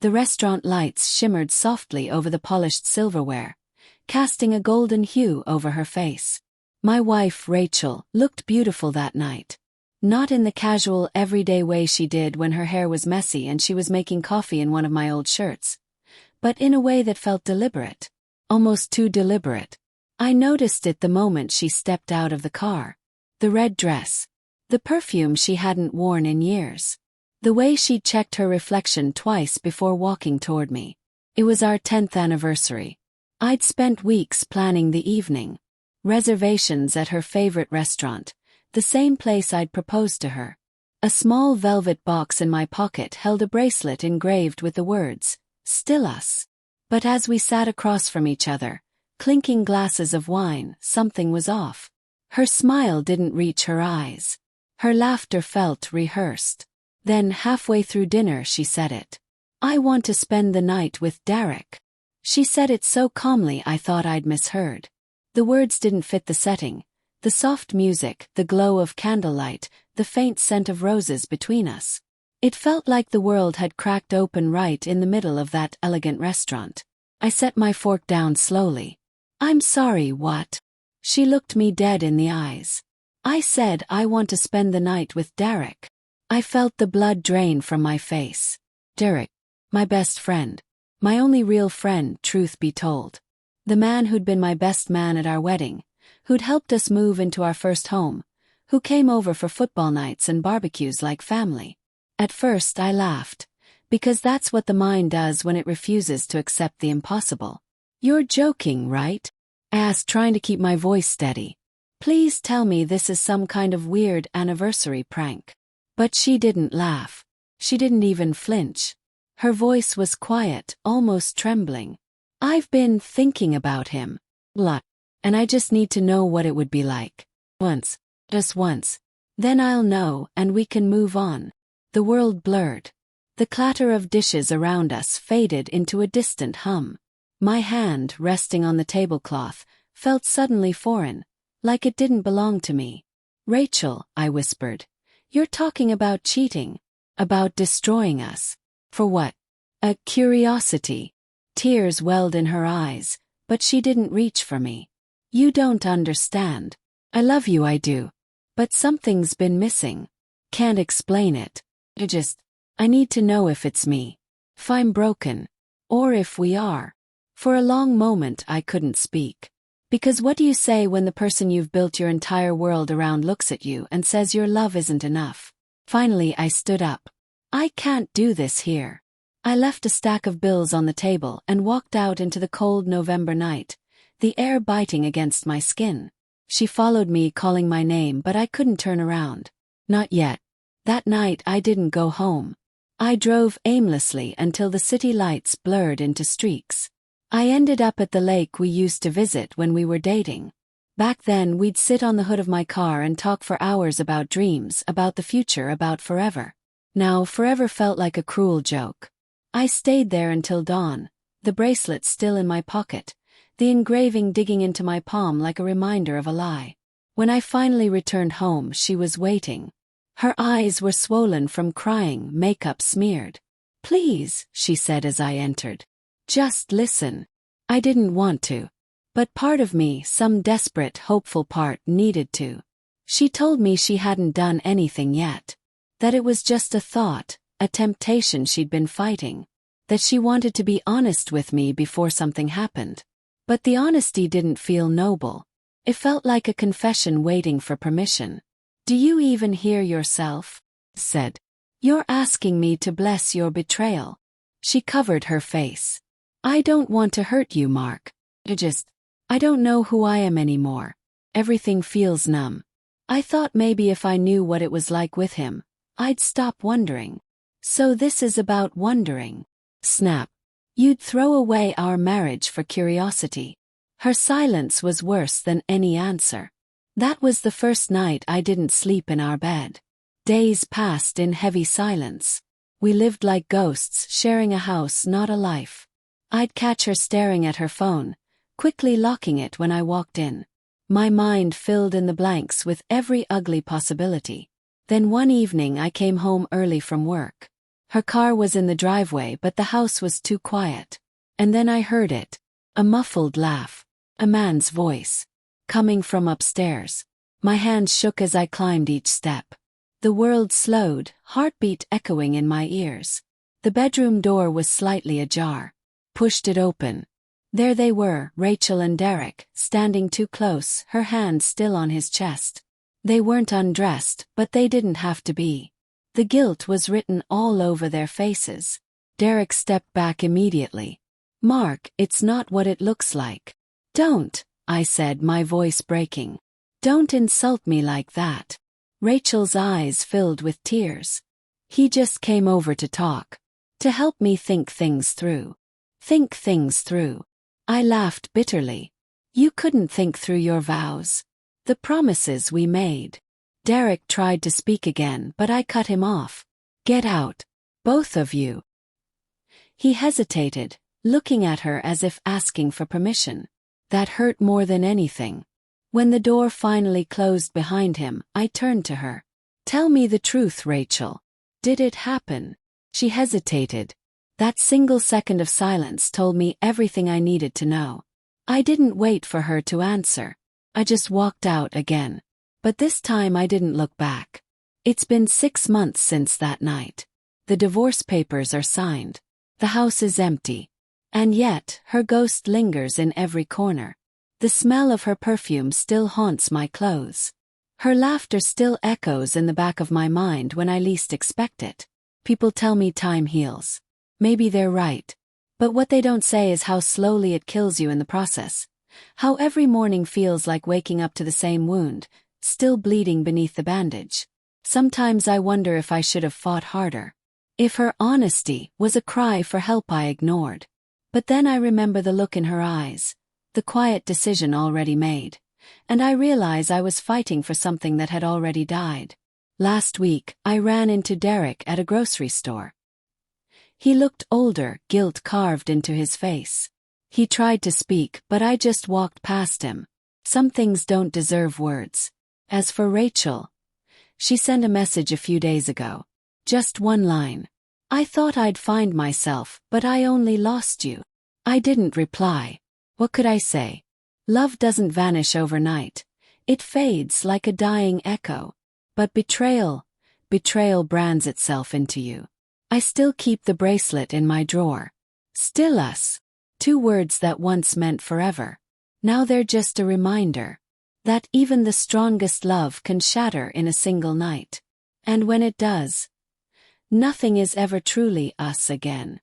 The restaurant lights shimmered softly over the polished silverware, casting a golden hue over her face. My wife, Rachel, looked beautiful that night. Not in the casual, everyday way she did when her hair was messy and she was making coffee in one of my old shirts, but in a way that felt deliberate. Almost too deliberate. I noticed it the moment she stepped out of the car. The red dress. The perfume she hadn't worn in years. The way she'd checked her reflection twice before walking toward me. It was our 10th anniversary. I'd spent weeks planning the evening. Reservations at her favorite restaurant, the same place I'd proposed to her. A small velvet box in my pocket held a bracelet engraved with the words, "Still us." But as we sat across from each other, clinking glasses of wine, something was off. Her smile didn't reach her eyes. Her laughter felt rehearsed. Then halfway through dinner she said it. "I want to spend the night with Derek." She said it so calmly I thought I'd misheard. The words didn't fit the setting. The soft music, the glow of candlelight, the faint scent of roses between us. It felt like the world had cracked open right in the middle of that elegant restaurant. I set my fork down slowly. "I'm sorry, what?" She looked me dead in the eyes. "I said I want to spend the night with Derek." I felt the blood drain from my face. Derek. My best friend. My only real friend, truth be told. The man who'd been my best man at our wedding, who'd helped us move into our first home, who came over for football nights and barbecues like family. At first I laughed, because that's what the mind does when it refuses to accept the impossible. "You're joking, right?" I asked, trying to keep my voice steady. "Please tell me this is some kind of weird anniversary prank." But she didn't laugh. She didn't even flinch. Her voice was quiet, almost trembling. "I've been thinking about him. And I just need to know what it would be like. Once. Just once. Then I'll know, and we can move on." The world blurred. The clatter of dishes around us faded into a distant hum. My hand, resting on the tablecloth, felt suddenly foreign, like it didn't belong to me. "Rachel," I whispered, "you're talking about cheating. About destroying us. For what?" "A curiosity." Tears welled in her eyes, but she didn't reach for me. "You don't understand. I love you, I do. But something's been missing. Can't explain it. I need to know if it's me. If I'm broken. Or if we are." For a long moment I couldn't speak. Because what do you say when the person you've built your entire world around looks at you and says your love isn't enough? Finally I stood up. "I can't do this here." I left a stack of bills on the table and walked out into the cold November night, the air biting against my skin. She followed me, calling my name, but I couldn't turn around. Not yet. That night I didn't go home. I drove aimlessly until the city lights blurred into streaks. I ended up at the lake we used to visit when we were dating. Back then we'd sit on the hood of my car and talk for hours about dreams, about the future, about forever. Now forever felt like a cruel joke. I stayed there until dawn, the bracelet still in my pocket, the engraving digging into my palm like a reminder of a lie. When I finally returned home, she was waiting. Her eyes were swollen from crying, makeup smeared. "Please," she said as I entered. "Just listen." I didn't want to. But part of me, some desperate, hopeful part, needed to. She told me she hadn't done anything yet. That it was just a thought, a temptation she'd been fighting. That she wanted to be honest with me before something happened. But the honesty didn't feel noble. It felt like a confession waiting for permission. "Do you even hear yourself?" said. "You're asking me to bless your betrayal." She covered her face. "I don't want to hurt you, Mark. I don't know who I am anymore. Everything feels numb. I thought maybe if I knew what it was like with him, I'd stop wondering. So this is about wondering." Snap. "You'd throw away our marriage for curiosity." Her silence was worse than any answer. That was the first night I didn't sleep in our bed. Days passed in heavy silence. We lived like ghosts, sharing a house, not a life. I'd catch her staring at her phone, quickly locking it when I walked in. My mind filled in the blanks with every ugly possibility. Then one evening I came home early from work. Her car was in the driveway, but the house was too quiet. And then I heard it. A muffled laugh. A man's voice. Coming from upstairs. My hands shook as I climbed each step. The world slowed, heartbeat echoing in my ears. The bedroom door was slightly ajar. Pushed it open. There they were, Rachel and Derek, standing too close, her hand still on his chest. They weren't undressed, but they didn't have to be. The guilt was written all over their faces. Derek stepped back immediately. "Mark, it's not what it looks like." "Don't," I said, my voice breaking. "Don't insult me like that." Rachel's eyes filled with tears. "He just came over to talk. To help me think things through." "Think things through." I laughed bitterly. "You couldn't think through your vows. The promises we made." Derek tried to speak again, but I cut him off. "Get out. Both of you." He hesitated, looking at her as if asking for permission. That hurt more than anything. When the door finally closed behind him, I turned to her. "Tell me the truth, Rachel. Did it happen?" She hesitated. That single second of silence told me everything I needed to know. I didn't wait for her to answer. I just walked out again. But this time I didn't look back. It's been 6 months since that night. The divorce papers are signed. The house is empty. And yet, her ghost lingers in every corner. The smell of her perfume still haunts my clothes. Her laughter still echoes in the back of my mind when I least expect it. People tell me time heals. Maybe they're right. But what they don't say is how slowly it kills you in the process. How every morning feels like waking up to the same wound, still bleeding beneath the bandage. Sometimes I wonder if I should have fought harder. If her honesty was a cry for help I ignored. But then I remember the look in her eyes, the quiet decision already made. And I realize I was fighting for something that had already died. Last week, I ran into Derek at a grocery store. He looked older, guilt carved into his face. He tried to speak, but I just walked past him. Some things don't deserve words. As for Rachel, she sent a message a few days ago. Just one line. "I thought I'd find myself, but I only lost you." I didn't reply. What could I say? Love doesn't vanish overnight. It fades like a dying echo. But betrayal brands itself into you. I still keep the bracelet in my drawer. Still us. 2 words that once meant forever. Now they're just a reminder that even the strongest love can shatter in a single night. And when it does, nothing is ever truly us again.